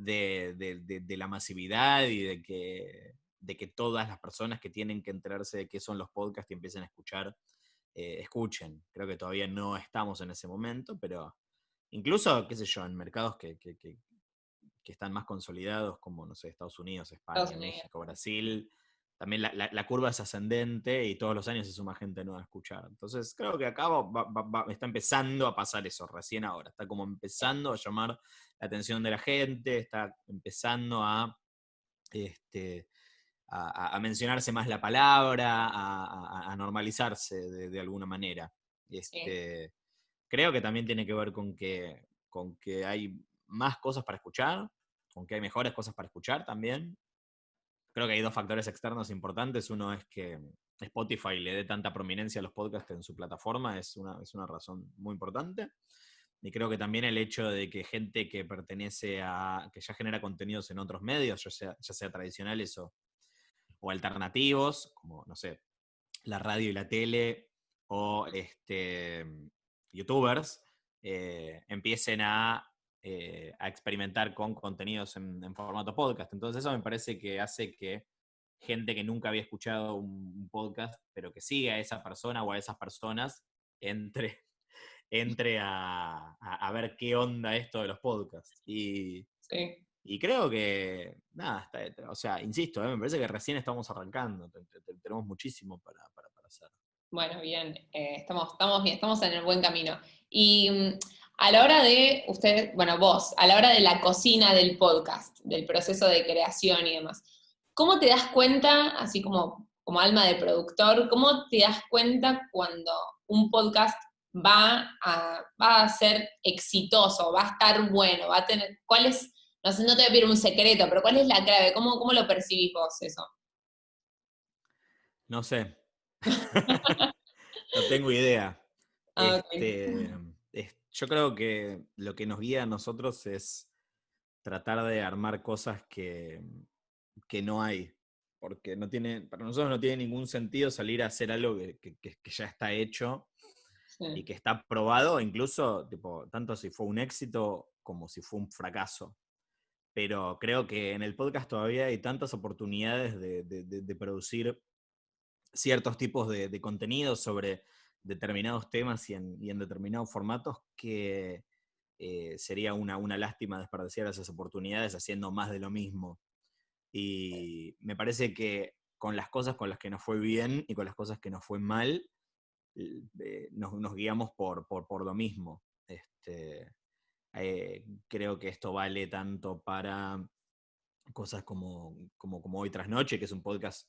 de la masividad y de que todas las personas que tienen que enterarse de qué son los podcasts y empiecen a escuchar, escuchen. Creo que todavía no estamos en ese momento, pero incluso, qué sé yo, en mercados que están más consolidados, como, no sé, Estados Unidos, Estados España, Unidos. México, Brasil, también la curva es ascendente y todos los años se suma gente nueva a escuchar. Entonces creo que acá está empezando a pasar eso, recién ahora. Está como empezando a llamar la atención de la gente, está empezando este, a mencionarse más la palabra, a normalizarse de alguna manera. Sí. Creo que también tiene que ver con que hay más cosas para escuchar, con que hay mejores cosas para escuchar también. Creo que hay dos factores externos importantes. Uno es que Spotify le dé tanta prominencia a los podcasts en su plataforma, es una razón muy importante. Y creo que también el hecho de que gente que pertenece que ya genera contenidos en otros medios, ya sea tradicionales o alternativos, como, no sé, la radio y la tele, o youtubers, empiecen a experimentar con contenidos en formato podcast. Entonces eso me parece que hace que gente que nunca había escuchado un podcast, pero que sigue a esa persona o a esas personas, entre, entre a ver qué onda esto de los podcasts. Sí. Y creo que, nada, o sea, insisto, me parece que recién estamos arrancando, tenemos muchísimo para hacer. Bueno, bien, estamos bien, estamos en el buen camino. Y a la hora de usted, bueno, vos, a la hora de la cocina del podcast, del proceso de creación y demás, ¿cómo te das cuenta, así como alma de productor, cómo te das cuenta cuando un podcast va a ser exitoso, va a estar bueno, va a tener, cuál es, no sé, no te voy a pedir un secreto, pero cuál es la clave? ¿Cómo lo percibís vos eso? No sé. No tengo idea. Ah, ok. Yo creo que lo que nos guía a nosotros es tratar de armar cosas que no hay. Porque para nosotros no tiene ningún sentido salir a hacer algo que ya está hecho y Sí, que está probado, incluso tipo, tanto si fue un éxito como si fue un fracaso. Pero creo que en el podcast todavía hay tantas oportunidades de producir ciertos tipos de contenidos sobre determinados temas y en determinados formatos que sería una lástima desperdiciar esas oportunidades haciendo más de lo mismo. Y me parece que con las cosas con las que nos fue bien y con las cosas que nos fue mal, nos guiamos por lo mismo. Creo que esto vale tanto para cosas como Hoy Tras Noche, que es un podcast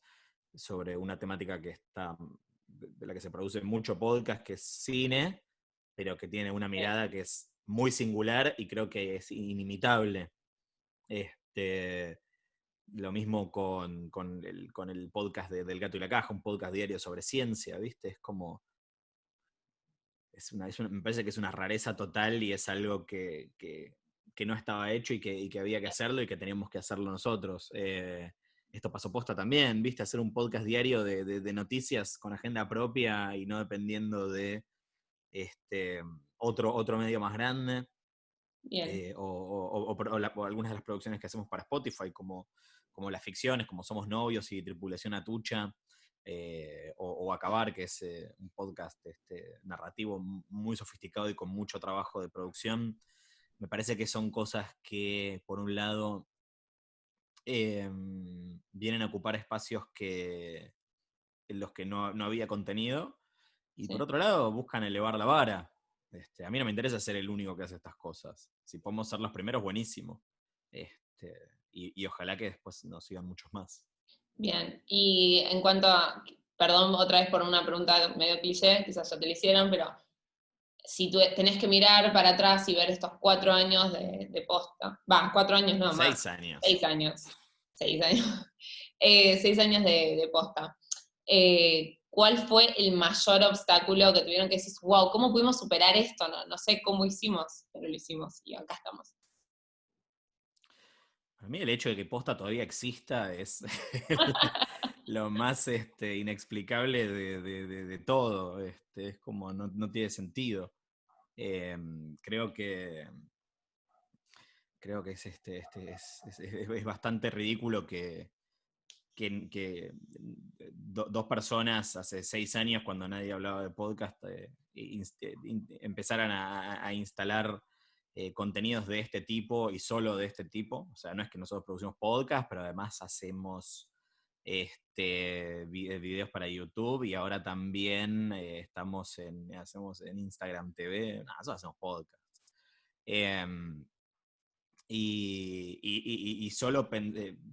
sobre una temática de la que se produce mucho podcast, que es cine, pero que tiene una sí, mirada que es muy singular y creo que es inimitable. Este, lo mismo con el podcast del Gato y la Caja, un podcast diario sobre ciencia, ¿viste? Es como, me parece que es una rareza total y es algo que no estaba hecho y que había que hacerlo y que teníamos que hacerlo nosotros. Esto pasó posta también, ¿viste? Hacer un podcast diario de noticias con agenda propia y no dependiendo de este, otro medio más grande. bien. O algunas de las producciones que hacemos para Spotify, como las ficciones, como Somos Novios y Tripulación Atucha, o Acabar, que es un podcast narrativo muy sofisticado y con mucho trabajo de producción. Me parece que son cosas que, por un lado, vienen a ocupar espacios en los que no había contenido, y por Sí. otro lado buscan elevar la vara. A mí no me interesa ser el único que hace estas cosas. Si podemos ser los primeros, buenísimo. Este, y ojalá que después nos sigan muchos más. Bien, y en cuanto a, perdón otra vez por una pregunta medio cliché, quizás ya te la hicieron, pero si tú tenés que mirar para atrás y ver estos 4 años de posta, va, 4 años no más, 6 años. 6 años, 6 años, 6 años de posta. ¿Cuál fue el mayor obstáculo que tuvieron que decir, wow, ¿cómo pudimos superar esto? No, no sé cómo hicimos, pero lo hicimos y acá estamos. Para mí el hecho de que Posta todavía exista es lo más inexplicable de todo. Es como no tiene sentido. Eh, creo que creo que es bastante ridículo que dos personas hace 6 años, cuando nadie hablaba de podcast, empezaran a instalar contenidos de este tipo y solo de este tipo. O sea, no es que nosotros producimos podcast, pero además hacemos videos para YouTube, y ahora también hacemos en Instagram TV. No, nosotros hacemos podcast. Em, y solo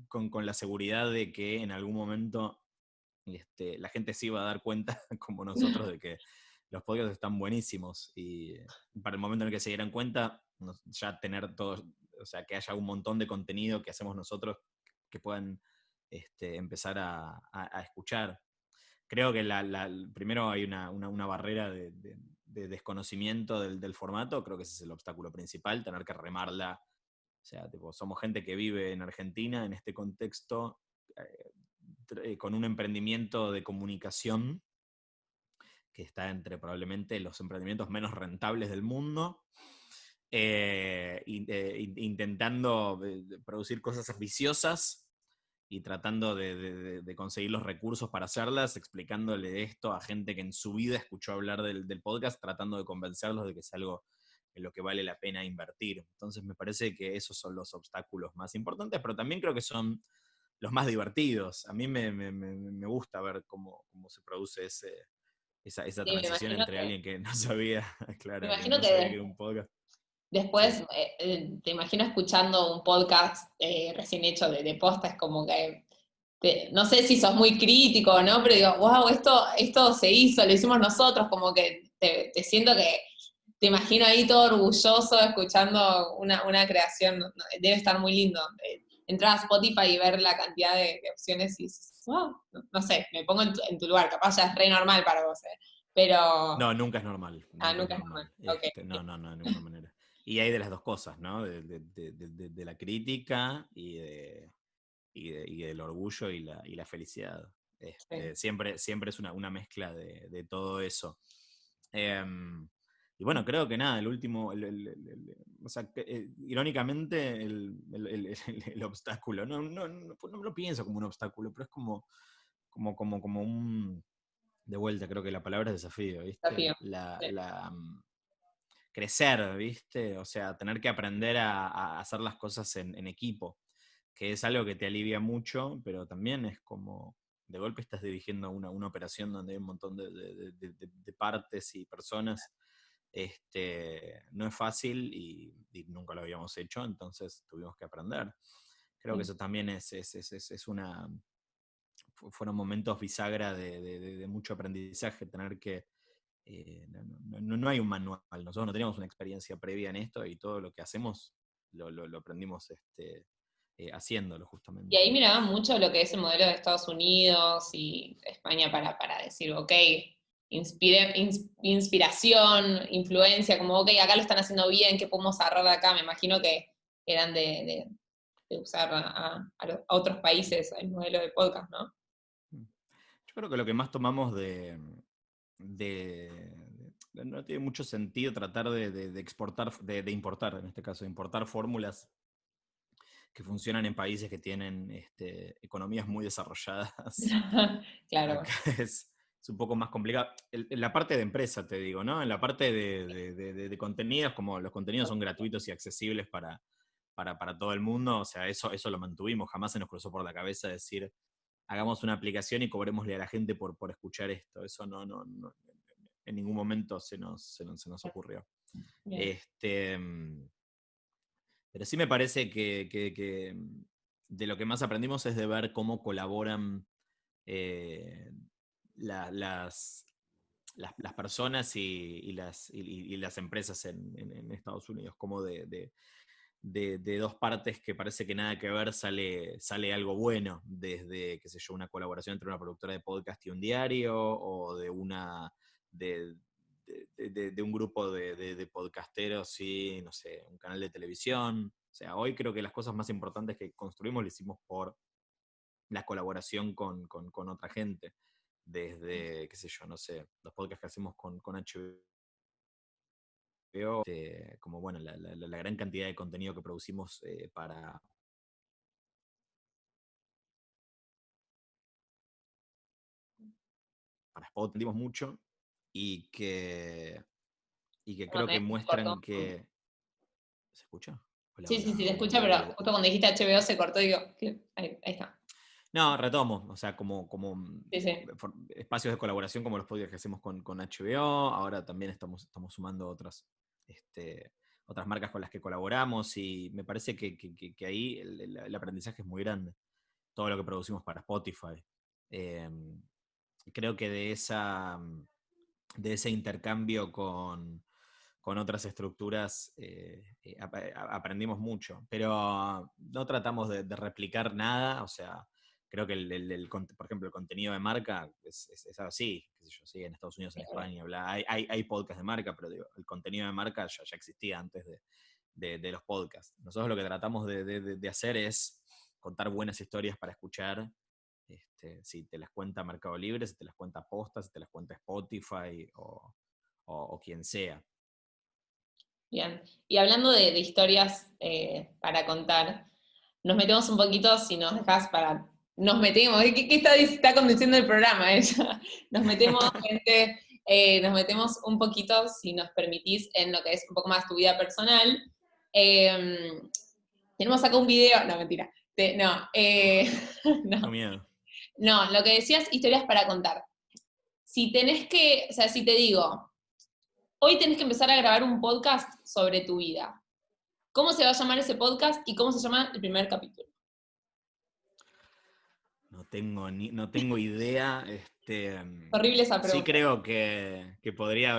con la seguridad de que en algún momento la gente se iba a dar cuenta, como nosotros, de que los podcasts están buenísimos, y para el momento en el que se dieran cuenta, ya tener todo, o sea, que haya un montón de contenido que hacemos nosotros que puedan empezar a escuchar. Creo que primero hay una barrera de desconocimiento del formato. Creo que ese es el obstáculo principal, tener que remarla. O sea, tipo, somos gente que vive en Argentina, en este contexto, con un emprendimiento de comunicación que está entre probablemente los emprendimientos menos rentables del mundo, intentando producir cosas ambiciosas y tratando de conseguir los recursos para hacerlas, explicándole esto a gente que en su vida escuchó hablar del podcast, tratando de convencerlos de que es algo en lo que vale la pena invertir. Entonces me parece que esos son los obstáculos más importantes, pero también creo que son los más divertidos. A mí me gusta ver cómo se produce esa Sí, transición entre alguien que no sabía, me claro, que imagino no sabía que que era un podcast. Sí. después, te imagino escuchando un podcast recién hecho de posta, es como que, no sé si sos muy crítico o no, pero digo, wow, esto se hizo, lo hicimos nosotros, como que te siento que te imagino ahí todo orgulloso escuchando una creación, debe estar muy lindo. Entrar a Spotify y ver la cantidad de opciones y dices, wow, no sé, me pongo en tu lugar, capaz ya es re normal para vos, pero, No, nunca es normal, nunca es nunca es normal, normal. ok. No, de ninguna manera. Y hay de las dos cosas, ¿no? De la crítica y del orgullo y la felicidad. Sí. Siempre es una mezcla de todo eso. Y bueno, creo que nada, el último, o sea, irónicamente, el obstáculo, no lo pienso como un obstáculo, pero es como un, de vuelta, creo que la palabra es desafío, ¿viste? Desafío. Sí. Crecer, ¿viste? O sea, tener que aprender a hacer las cosas en equipo, que es algo que te alivia mucho, pero también es como, de golpe estás dirigiendo una operación donde hay un montón de partes y personas. No es fácil, y nunca lo habíamos hecho, entonces tuvimos que aprender. Creo que Sí. eso también fueron momentos bisagra de mucho aprendizaje, tener que no hay un manual. Nosotros no teníamos una experiencia previa en esto, y todo lo que hacemos lo aprendimos haciéndolo, Y justamente. ahí miraba mucho lo que es el modelo de Estados Unidos y España para decir, ok, inspiración, influencia, como, ok, acá lo están haciendo bien, ¿qué podemos agarrar de acá? Me imagino que eran de usar a otros países el modelo de podcast, ¿no? Yo creo que lo que más tomamos de- no tiene mucho sentido tratar de exportar, de importar, en este caso, de importar fórmulas que funcionan en países que tienen economías muy desarrolladas. Claro. Acá es un poco más complicado. En la parte de empresa, te digo, ¿no? En la parte de contenidos, como los contenidos son gratuitos y accesibles para todo el mundo, o sea, eso lo mantuvimos. Jamás se nos cruzó por la cabeza decir, hagamos una aplicación y cobrémosle a la gente por escuchar esto. Eso no, en ningún momento se nos ocurrió. Bien. Este, pero sí me parece que de lo que más aprendimos es de ver cómo colaboran eh, las personas y las empresas en Estados Unidos, como de dos partes que parece que nada que ver sale algo bueno, desde, qué sé yo, una colaboración entre una productora de podcast y un diario, o de, de un grupo de podcasteros y, no sé, un canal de televisión. O sea, hoy creo que las cosas más importantes que construimos lo hicimos por la colaboración con otra gente. Desde, qué sé yo, no sé, los podcasts que hacemos con HBO HBO, como bueno, la gran cantidad de contenido que producimos para Spot, vendimos mucho y que, y que creo que Se cortó. muestran que... ¿Se escucha? Hola, Sí, sí, sí, hola, te escucha, pero justo cuando dijiste HBO se cortó y digo, ahí está. No, retomo, o sea, como Sí, sí. espacios de colaboración como los podcasts que hacemos con HBO, ahora también estamos sumando otras marcas con las que colaboramos y me parece que ahí el aprendizaje es muy grande, todo lo que producimos para Spotify. Eh, Creo que de ese intercambio con otras estructuras aprendimos mucho, pero no tratamos de replicar nada, o sea, creo que por ejemplo, el contenido de marca es así, qué sé yo, sí, en Estados Unidos, en España, hay podcasts de marca, pero digo, el contenido de marca ya existía antes de los podcasts. Nosotros lo que tratamos de hacer es contar buenas historias para escuchar. Si te las cuenta Mercado Libre, si te las cuenta Posta, si te las cuenta Spotify o quien sea. Bien. Y hablando de historias para contar, nos metemos un poquito, si nos dejas para... Nos metemos, ¿qué está conduciendo el programa ella? Nos metemos, gente, nos metemos un poquito, si nos permitís, en lo que es un poco más tu vida personal. Tenemos acá un video, no, mentira. No, Tengo miedo. no, lo que decías, historias para contar. Si tenés que, o sea, si te digo, hoy tenés que empezar a grabar un podcast sobre tu vida. ¿Cómo se va a llamar ese podcast y cómo se llama el primer capítulo? No tengo idea. Horrible esa Sí pregunta. creo que podría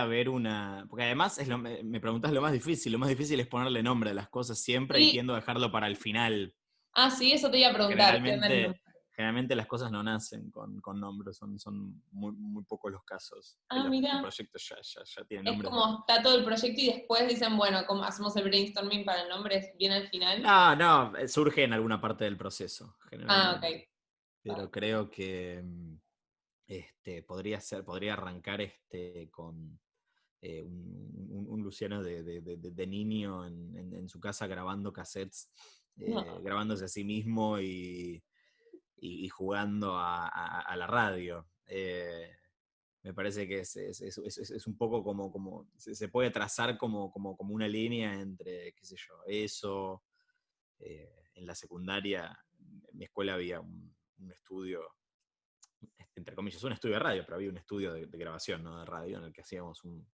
haber una. Porque además me preguntas lo más difícil. Lo más difícil es ponerle nombre a las cosas siempre y Sí, tiendo a dejarlo para el final. sí, eso te iba a preguntar. ¿Qué onda el Generalmente, nombre? generalmente las cosas no nacen con nombres, son muy, muy pocos los casos que el Mira, proyecto ya tiene es nombres. como está todo el proyecto y después dicen, bueno, ¿cómo hacemos el brainstorming para el nombre bien al final? No, surge en alguna parte del proceso, generalmente. Ok. Pero creo que podría arrancar con un Luciano de niño en su casa grabando cassettes, No, grabándose a sí mismo y jugando a la radio. Me parece que es un poco como se puede trazar como una línea entre, qué sé yo, eso. En la secundaria, en mi escuela había un estudio, entre comillas, un estudio de radio, pero había un estudio de grabación, ¿no? De radio, en el que hacíamos un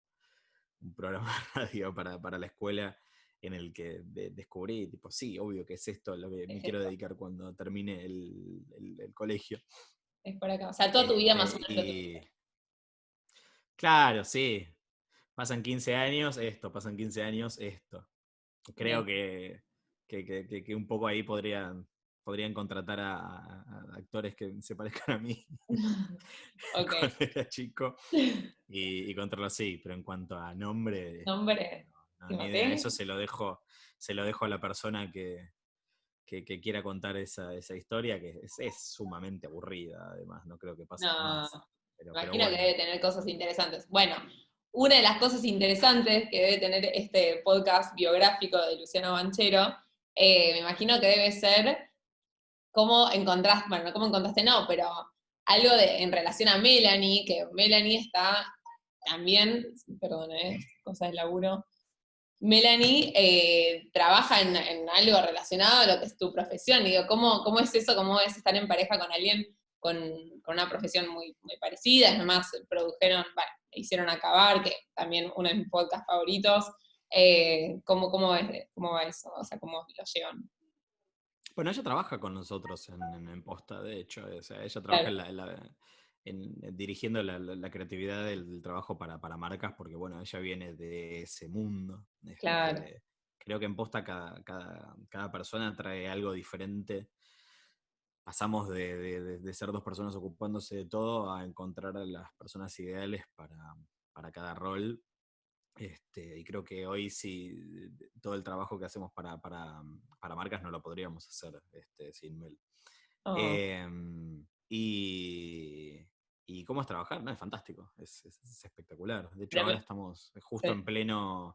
programa de radio para la escuela, en el que descubrí, tipo, sí, obvio que es esto a lo que me es quiero esto, dedicar cuando termine el colegio. es por acá. O sea, toda tu vida más o menos lo Y claro, sí, pasan 15 años, pasan 15 años, esto. Creo Bien. que un poco ahí podrían contratar a actores que se parezcan a mí Ok. cuando era chico y contarlo así, pero en cuanto a nombre, Nombre, ni idea. Timoteo. Eso se lo dejo a la persona que quiera contar esa historia, que es sumamente aburrida, además, no creo que pase No, jamás. Pero imagino que bueno. debe tener cosas interesantes. Bueno, una de las cosas interesantes que debe tener este podcast biográfico de Luciano Banchero, me imagino que debe ser cómo encontraste, bueno, no cómo encontraste, no, pero algo en relación a Melanie, que Melanie está también, perdón, cosas de laburo. Melanie trabaja en algo relacionado a lo que es tu profesión. Digo, ¿cómo es eso? ¿Cómo es estar en pareja con alguien con, una profesión muy, muy parecida? Además, produjeron, bueno, hicieron Acabar, que también uno de mis podcasts favoritos. ¿Cómo va eso? O sea, ¿cómo lo llevan? Bueno, ella trabaja con nosotros en Posta, de hecho. O sea, ella trabaja Claro, dirigiendo la creatividad del trabajo para marcas, porque bueno, ella viene de ese mundo. claro. Creo que en Posta cada persona trae algo diferente. Pasamos de ser dos personas ocupándose de todo a encontrar a las personas ideales para cada rol. Y creo que hoy sí, todo el trabajo que hacemos para marcas no lo podríamos hacer sin Mel. Oh, Eh, y, y cómo es trabajar, ¿no? Es fantástico, es espectacular. De hecho, Pero ahora estamos justo sí. en pleno